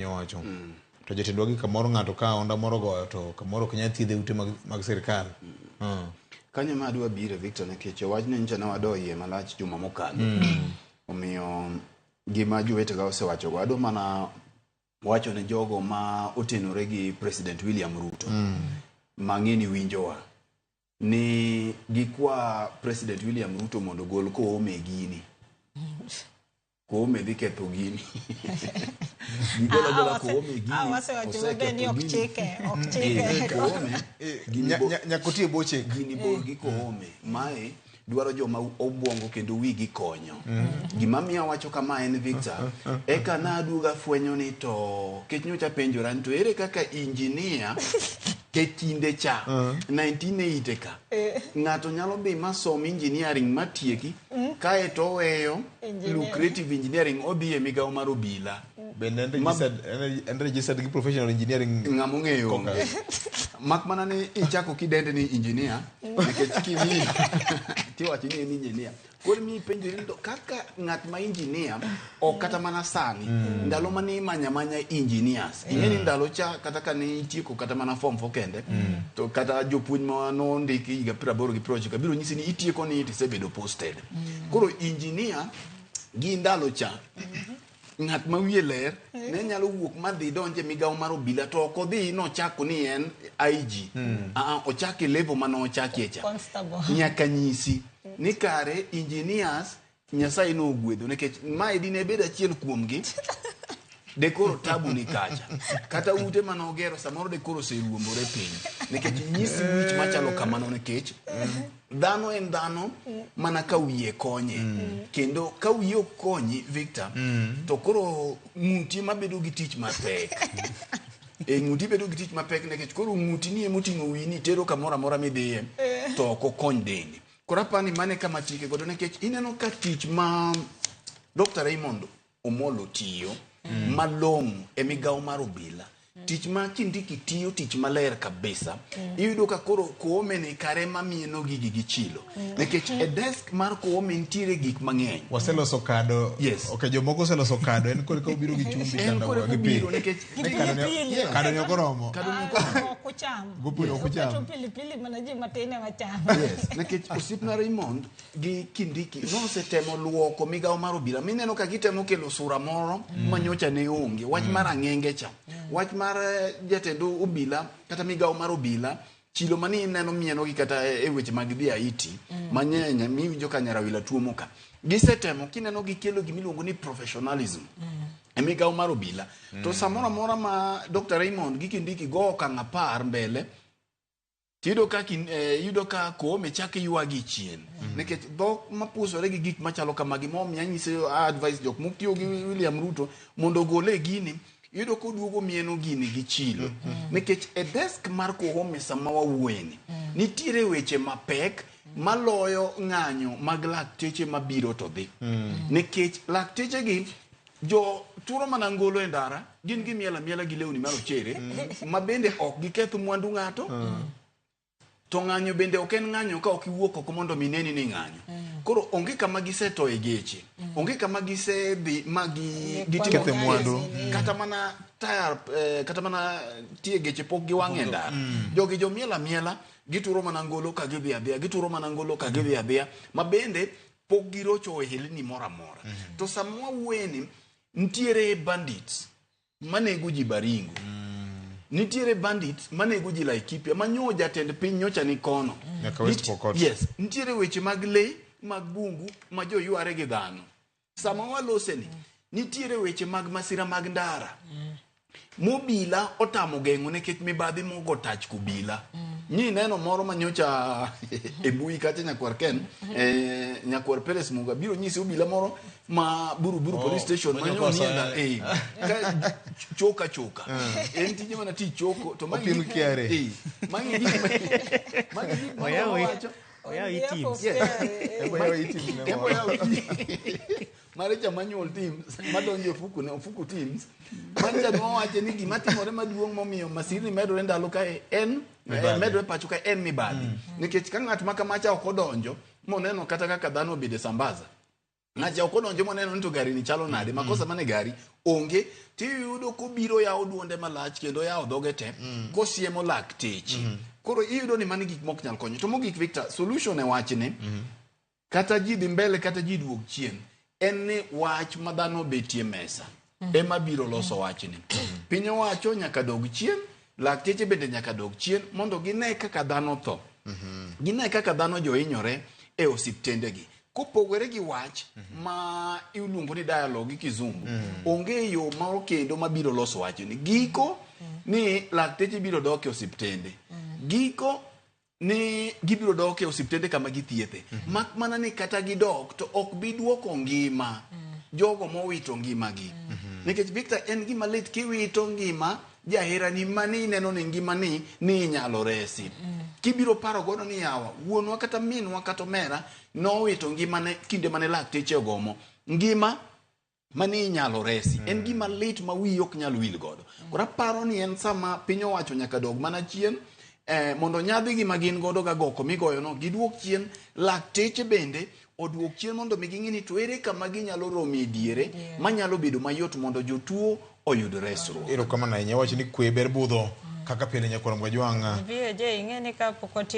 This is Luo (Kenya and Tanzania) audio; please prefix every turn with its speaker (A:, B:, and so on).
A: nyowacho. To jatendwa gi kamoro ng'ato ka onda moro goyo to kamoro ok nyal thiedhe ute mag sirkal.
B: Kanyo ma adwa bire Victor nikech wachni nyicha ne wadoyie malach juma mokalo. Omiyo gima jowetega osewacho go adwa mana wacho ne jogo ma otenore gi President William Ruto mang'eni winjowa ni gikwa President William Ruto mondo gol koome gini. Koome dhi ketho gini. Gigola koome gini.
C: Wasewacho ni ok chike.
A: Nyakotie boche
B: gini bor gi koome. Mae dwaro joma obwongo kendo wigi konyo. Gima miyo wacho kama en Victor, eka naduga fwenyo ni to kech nyocha penjora to ere kaka injinia ke kinde cha 1980 ka ng'ato nyalo dhi masom engineering matieki kae to weyo lucrative engineering odhi e migawo mar obila.
A: Bende registered gi professional engineering
B: ng'amo ng'eyo mak mana ni ichako kidende ni engineer nikech kimi tiwacho ni en engineer. Koro mi penjo ni kaka ng'at ma engineer o kata mana sani ndalo mane manya engineers ing'eni ndalo cha kata kane itieko kata mana form 4 kende to kata jopuonj ma no ndiki higa 80 gi project biro nyisi ni itieko ni tisebedo posted. Koro engineer gi ndalo cha ng'at ma wiye ler ne nyalo wuok madhi donje migawo mar obila to ok odhi no chako ni en IG ochake level mano ochakie cha nyaka nyisi ni kare engineers Nyasaye no ogwedho nikech mae dine bedo achiel kuomgi dekoro tabu ni kacha kata ute manogero samoro dekoro seruombore piny nikech nyisi wich machalo kamano nikech dhano en dhano mana ka wiye konye kendo ka wiye ok konyi Victor to koro ng'uti mabedo gi tich mapek ng'uti bedo gi tich mapek nikech koro ng'uti ni emoting'o wini tero kamoro amora midhiye to ok okony dendi. Koro apani mane kama tike godo nikech ineno ka tich ma Dr. Raymond Omolo tiyo malong'o e migawo mar obila tich ma kindiki tiyo tich maler kabisa iyudo ka koro koome ni kare mamieno gigi gi chilo nikech e desk mar koome nitiere gik mang'eny
A: waseloso kado ok jomoko oseloso kado en kore ka obiro gi chumbi kanda gi pi kado nyoko romo
C: kucham pilipili mana ji matine wacham
B: nikech osipna Raymond gi kindiki nosetemo luoko migawo mar obila mineno ka gitemo kelo sura moro manyocha ne onge wach mar ang'enge cha wach mar jatendo obila kata migawo mar obila chilo mani neno mieno gi kata e weche mag dhi Haiti manyenya miwinjo ka Nyarawila tuomo ka gisetemo kineno gikelo gimiluongo ni professionalism e migawo mar obila to samoro amora ma Dr. Raymond gi kindiki go ka ng'apar mbele tido ka yudo ka koome chake yuagi chien nikech dhok mapusore gi gik machalo kamagi momiya nyise advice jok moktiyo gi William Ruto mondo gole gini yudo ko duogo mieno gini gi chilo nikech e desk mar koome sama wawuoyeni nitiere weche mapek maloyo ng'anyo mag lakteche mabiro to dhi nikech lakteche gi jo turo mana ngolo e ndara gin gi miela gi lewni marochere ma bende ok giketho mwandu ng'ato to ng'anyo bende ok en ng'anyo ka ok iwuok oko mondo mineni ni ng'anyo koro onge kama gisetoe geche onge kama gisedhi magi
A: gitike mwandu
B: kata mana tayar kata mana tie geche pok giwang'e ndara jogi jo miela gituro mana ngolo ka gidhi adhiya gituro mana ngolo ka gidhi adhiya ma bende pok girocho e helni moro amora to sama wawuoyeni nitiere bandits manego ji Baringo nitiere bandits manego ji Laikipia manyo jatend piny nyocha ni kono yes nitiere weche mag le mag bungu ma jo yuare gi dhano sama waloseni nitiere weche mag masira mag ndara mobila otamo geng'o nikech mibadhi mogo tach kubila ni neno moro manyocha e bui kata nyakwar Ken nyakwar Peres Muga biro nyisi obila moro ma Buruburu police station manyo nienda choka en tije mana ti choko to
A: mangi kiare
B: mangi mare chamanyol teams madonjo fuku teams manja no wache ni gima timore maduong' momiyo masirni medore ndalo kae en medore pacho ka en mibadhi nikech ka ng'at ma kamacha ok odonjo moneno kata kaka dhano obede sambaza Ngacha okodonjo moneno ni to gari ni chalo nade, makosa mane gari onge, tiyudo kobiro yawo duonde malach kendo yawo dhoge te, kosiemo lakteche. Koro iyudo ni mani gik mok nyal konyo. To mogik Victor, solution e wachni, kata ji dhi mbele kata ji duog chien, en ni wach madhano betie mesa, ema biro loso wachni. Piny owacho nyaka dog chien, lakteche bende nyaka dog chien, mondo gine kaka dhano tho. Gine kaka dhano johinyore e osiptendegi. Kopogore gi wach ma iluongo ni dialogue gi kizungu, onge yo moro kendo mabiro loso wachni. Giko ni lakteche biro dok e osiptende. Giko ni gibiro dok e osiptende kama githiethe. Mak mana ni kata gidok to ok bi duoko ngima jogo mowito ngimagi. Nikech Victor, en gima lit kiwito ngima jahera ni mani neno ni ngima ni inyalo resi. Kibiro paro godo ni yawa, wuonwa kata minwa kata omera nowito ngimane kinde mane lakteche ogomo. Ngima mani inyalo resi. En gima lit ma wiyi ok nyal wil godo. Kora paro ni en sama piny owacho nyaka dog mana chien, mondo nyadhi gima gin godo ga goko migoyo no, giduok chien, lakteche bende oduok chien mondo mi ging'ini to ere kama ginyalo romi diere, manyalo bedo mayot mondo jotuo oyud resruok.
A: Ero kama na inyawachi ni kwe ber budho kaka pile nyakoro mga juanga.
C: Vio je ing'eni ka pokoti